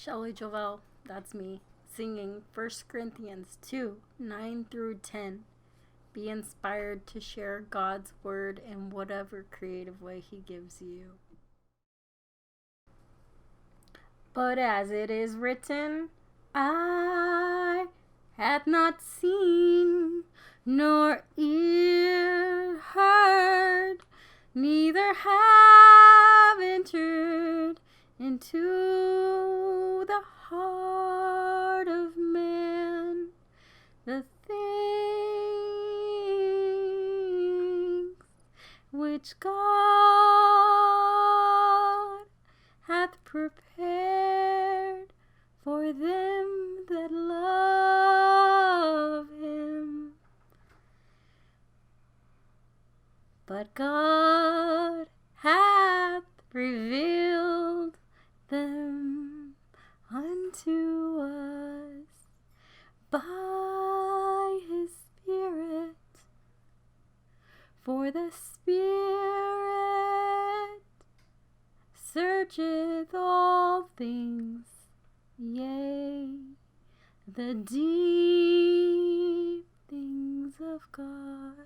Shelley Jovel, that's me, singing 1 Corinthians 2, 9 through 10. Be inspired to share God's word in whatever creative way He gives you. But as it is written, eye hath not seen, nor ear heard, neither have entered into the heart of man the things which God hath prepared for them that love Him. But God hath revealed them unto us by His Spirit. For the Spirit searcheth all things, yea, the deep things of God.